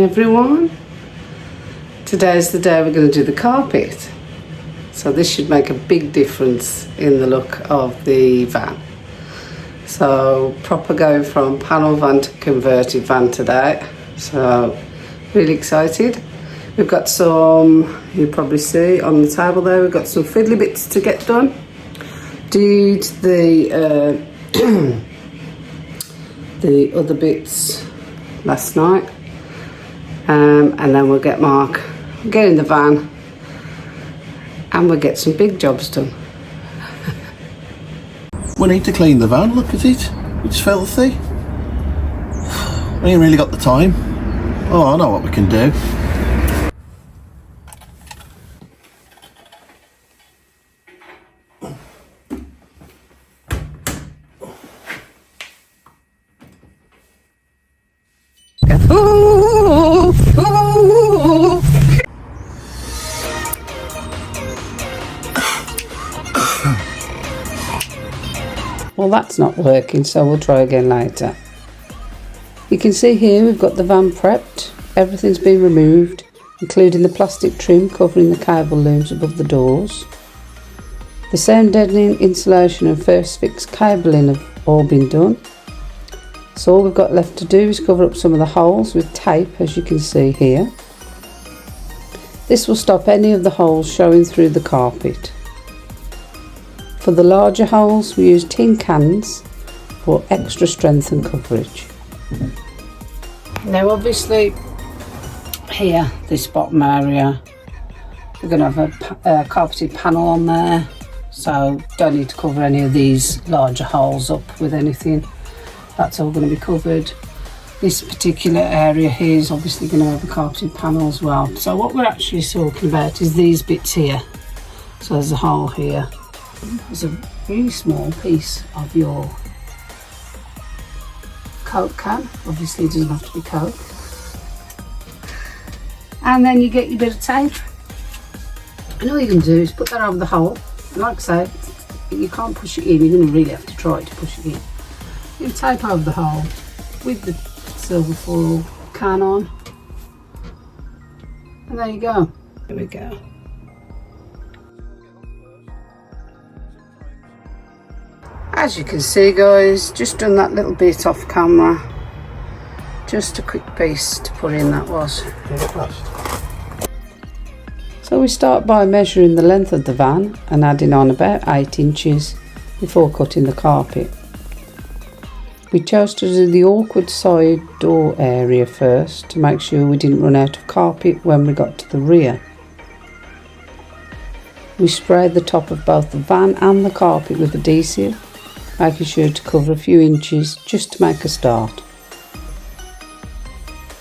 everyone. Today's the day we're going to do the carpet. So this should make a big difference in the look of the van. So proper going from panel van to converted van today. So really excited. We've got some, you probably see on the table there, we've got some fiddly bits to get done. Did the the other bits last night, and then we'll get Mark, get in the van, and we'll get some big jobs done. We need to clean the van, look at it, it's filthy. We ain't really got the time. Oh, I know what we can do. Well, that's not working, so we'll try again later. You can see here we've got the van prepped. Everything's been removed, including the plastic trim covering the cable looms above the doors. The sound deadening, insulation and first fix cabling have all been done. So all we've got left to do is cover up some of the holes with tape, as you can see here. This will stop any of the holes showing through the carpet. For the larger holes we use tin cans for extra strength and coverage. Now obviously here, this bottom area, we're going to have a carpeted panel on there, so don't need to cover any of these larger holes up with anything. That's all going to be covered. This particular area here is obviously going to have a carpeted panel as well. So what we're actually talking about is these bits here. So there's a hole here. There's a really small piece of your Coke can. Obviously it doesn't have to be Coke. And then you get your bit of tape. And all you can do is put that over the hole. And like I say, you can't push it in. You're going to really have to try to push it in. You tape over the hole with the silver foil can on. And there you go. There we go. As you can see guys, just done that little bit off camera. Just a quick piece to put in, that was. So we start by measuring the length of the van and adding on about 8 inches before cutting the carpet. We chose to do the awkward side door area first to make sure we didn't run out of carpet when we got to the rear. We sprayed the top of both the van and the carpet with adhesive, making sure to cover a few inches just to make a start.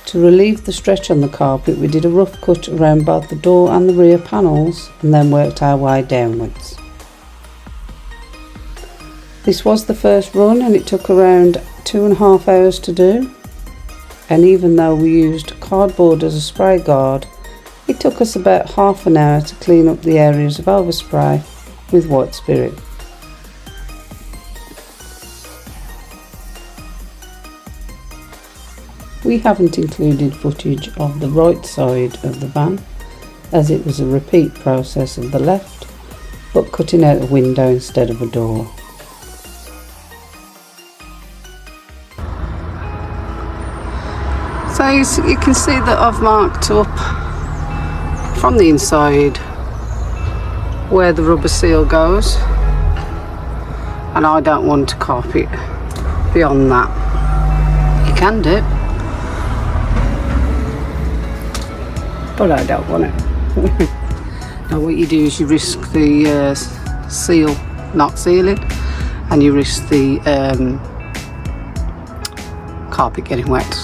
To relieve the stretch on the carpet, we did a rough cut around both the door and the rear panels and then worked our way downwards. This was the first run and it took around 2.5 hours to do, and even though we used cardboard as a spray guard, it took us about half an hour to clean up the areas of overspray with white spirit. We haven't included footage of the right side of the van as it was a repeat process of the left, but cutting out a window instead of a door. So you can see that I've marked up from the inside where the rubber seal goes, and I don't want to carpet beyond that. You can do, but I don't want it. Now what you do is you risk the seal not sealing, and you risk the carpet getting wet.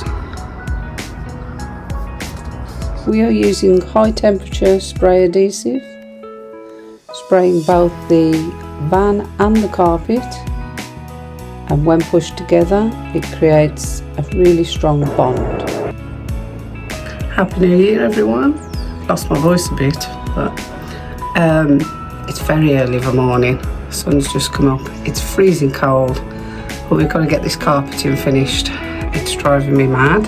We are using high temperature spray adhesive, spraying both the van and the carpet, and when pushed together it creates a really strong bond. Happy New Year everyone. Lost my voice a bit, but it's very early in the morning, the sun's just come up, it's freezing cold, but we've got to get this carpeting finished. It's driving me mad.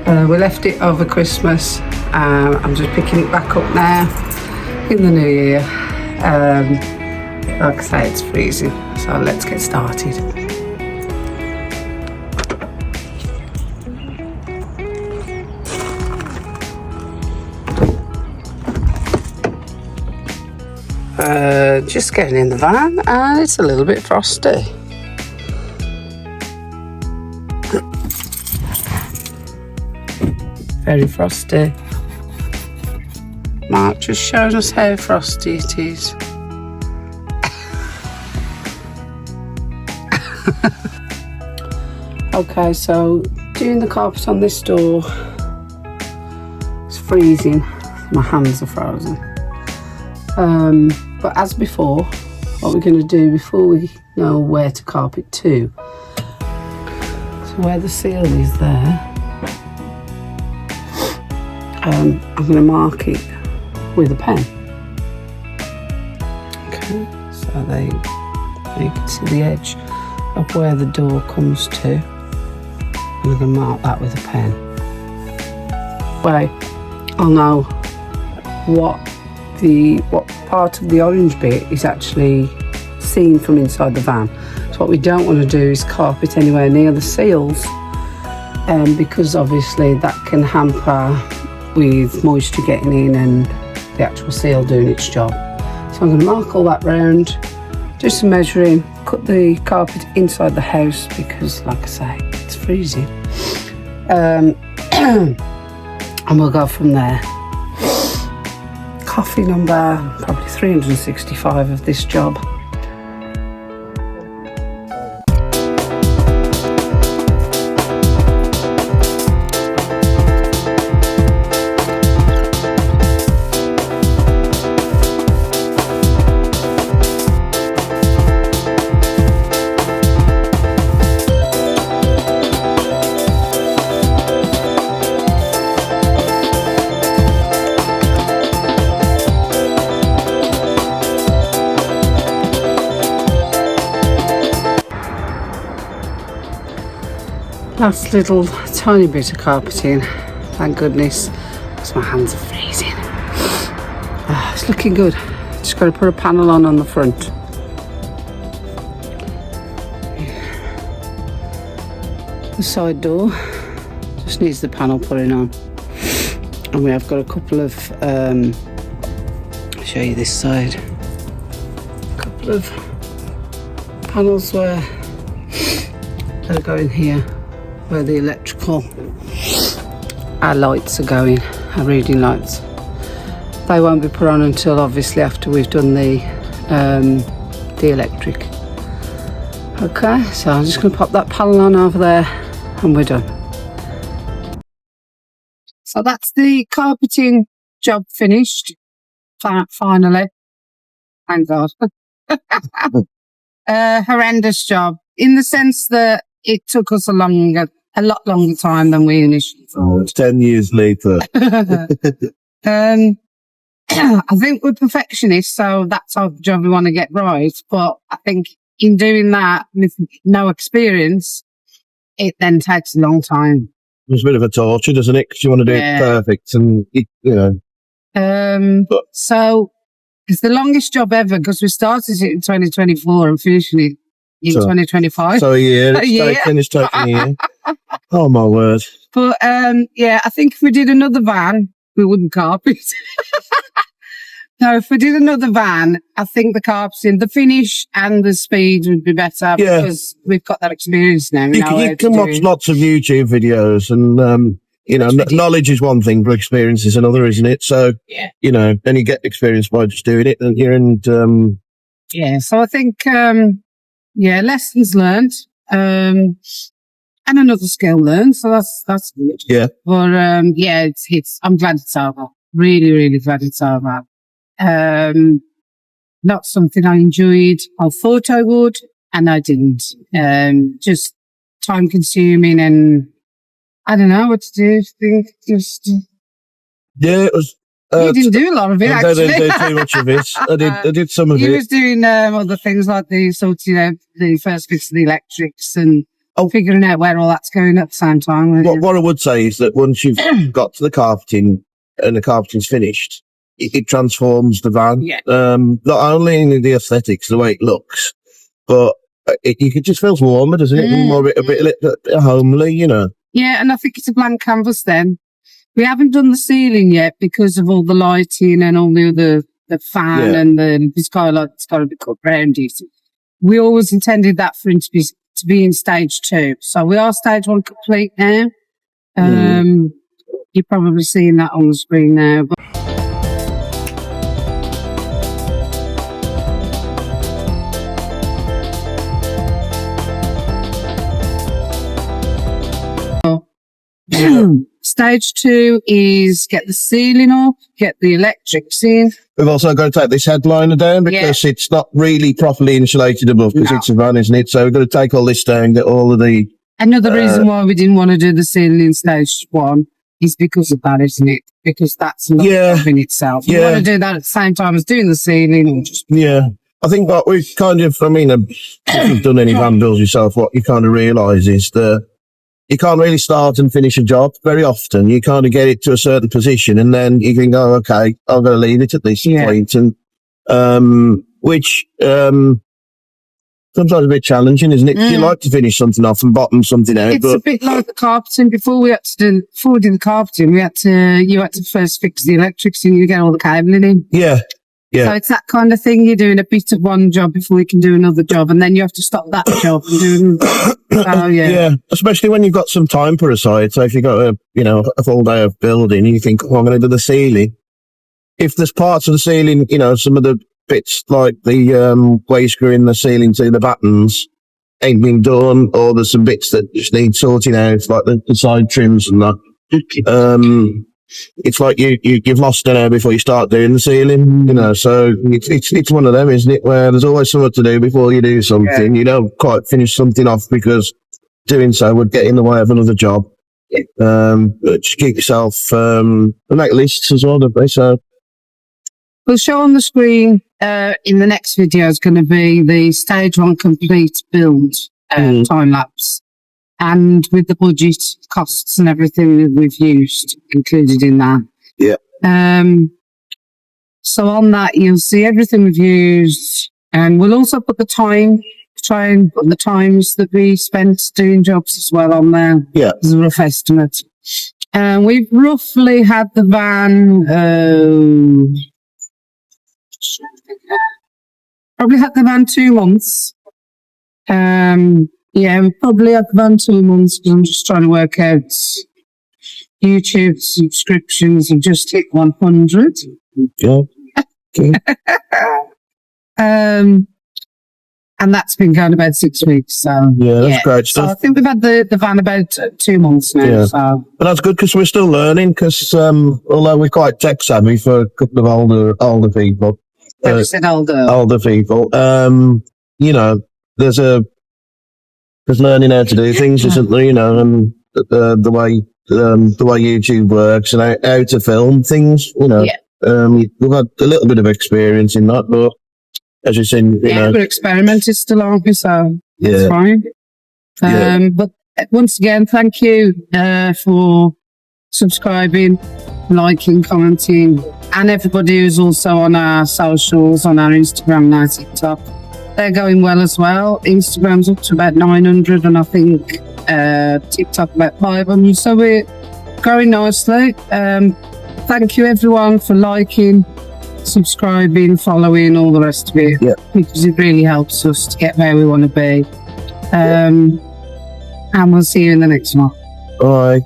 We left it over Christmas. I'm just picking it back up now in the new year. Like I say, it's freezing, so let's get started. Just getting in the van, and it's a little bit frosty. Very frosty. Mark just showed us how frosty it is. Okay, so doing the carpet on this door, it's freezing. My hands are frozen. But as before, what we're going to do before we know where to carpet to, so where the seal is there, I'm going to mark it with a pen. Okay, so there you can see the edge of where the door comes to. I'm going to mark that with a pen. Well, I'll know what part of the orange bit is actually seen from inside the van. So what we don't want to do is carpet anywhere near the seals, because obviously that can hamper with moisture getting in and the actual seal doing its job. So I'm going to mark all that round, do some measuring, cut the carpet inside the house because, like I say, it's freezing. And we'll go from there. Coffee number probably 365 of this job. Last little tiny bit of carpeting, thank goodness, because my hands are freezing. It's looking good. Just got to put a panel on the front. The side door just needs the panel putting on, and we have got a couple of I'll show you this side, a couple of panels where they're going here, where the electrical, our lights are going, our reading lights. They won't be put on until obviously after we've done the electric. Okay, so I'm just going to pop that panel on over there and we're done. So that's the carpeting job finished, finally. Thank God. Horrendous job, in the sense that it took us a lot longer time than we initially thought. 10 years later. I think we're perfectionists, so that's our job we want to get right. But I think in doing that with no experience, it then takes a long time. It's a bit of a torture, doesn't it? Because you want to do it perfect, and so it's the longest job ever because we started it in 2024 and finishing it in 2025. So a year. It's taking a year. Oh my word! But I think if we did another van, we wouldn't carpet. No, if we did another van, I think the carpeting, the finish and the speed would be better because we've got that experience now. You can watch lots of YouTube videos and, knowledge is one thing, but experience is another, isn't it? So, then you get experience by just doing it, don't you? And, so I think, lessons learned, and another skill learned. So that's good. Yeah. But, I'm glad it's over. Really, really glad it's over. Not something I enjoyed. I thought I would, and I didn't. Just time consuming, and I don't know what to do. It was. You didn't do a lot of it, actually. I didn't do too much of it. I did some of it. He was doing other things like the first bits of the electrics and figuring out where all that's going at the same time. What I would say is that once you've got to the carpeting and the carpeting's finished, it transforms the van. Yeah. Not only in the aesthetics, the way it looks, but it just feels warmer, doesn't it? More a bit homely, you know. Yeah, and I think it's a blank canvas then. We haven't done the ceiling yet because of all the lighting and all the fan and the skylight. It's got to be cut round it. We always intended that for it to be in stage 2. So we are stage 1 complete now. You're probably seeing that on the screen now. But stage 2 is get the ceiling up, get the electrics in. We've also got to take this headliner down because it's not really properly insulated above because it's a van, isn't it? So we've got to take all this down, get all of the... Another reason why we didn't want to do the ceiling in stage 1 is because of that, isn't it? Because that's not in itself. You want to do that at the same time as doing the ceiling. Or just... Yeah. I think what we've kind of, if you've done any van builds yourself, what you kind of realise is that you can't really start and finish a job very often. You kind of get it to a certain position and then you can go, okay, I'm going to leave it at this point. And, which, sometimes a bit challenging, isn't it? You like to finish something off and bottom something out. It's a bit like the carpeting. Before we did the carpeting, you had to first fix the electrics and you get all the cabling in. Yeah. Yeah. So it's that kind of thing. You're doing a bit of one job before you can do another job, and then you have to stop that job and do. Yeah. Especially when you've got some time put aside. So if you've got a full day of building, and you think, I'm going to do the ceiling. If there's parts of the ceiling, some of the bits like the way screwing the ceiling to the battens ain't been done, or there's some bits that just need sorting out, like the side trims and that. It's like you've lost an hour before you start doing the ceiling, so it's one of them, isn't it, where there's always something to do before you do something. You don't quite finish something off because doing so would get in the way of another job. But just keep yourself, make lists as well, don't they? So we'll show on the screen in the next video is going to be the stage 1 complete build time lapse. And with the budget costs and everything that we've used included in that. Yeah. So on that, you'll see everything we've used. And we'll also put try and put the times that we spent doing jobs as well on there. Yeah. As a rough estimate. And we've roughly had the van, probably had the van 2 months. Yeah, we probably had the van 2 months because I'm just trying to work out YouTube subscriptions and just hit 100. Yeah. Okay. And that's been going about 6 weeks. So that's great stuff. So I think we've had the van about 2 months now. Yeah. So. But that's good because we're still learning. Because although we're quite tech savvy for a couple of older people, older people, there's learning how to do things, isn't there? And the way YouTube works and how to film things. We've had a little bit of experience in that, but as you said, we're experimenters still, aren't we? So that's fine. But once again, thank you for subscribing, liking, commenting, and everybody who's also on our socials, on our Instagram and our TikTok. They're going well as well. Instagram's up to about 900 and I think TikTok about 500. So we're growing nicely. Thank you everyone for liking, subscribing, following, all the rest of it. Yeah. Because it really helps us to get where we want to be. And we'll see you in the next one. Bye.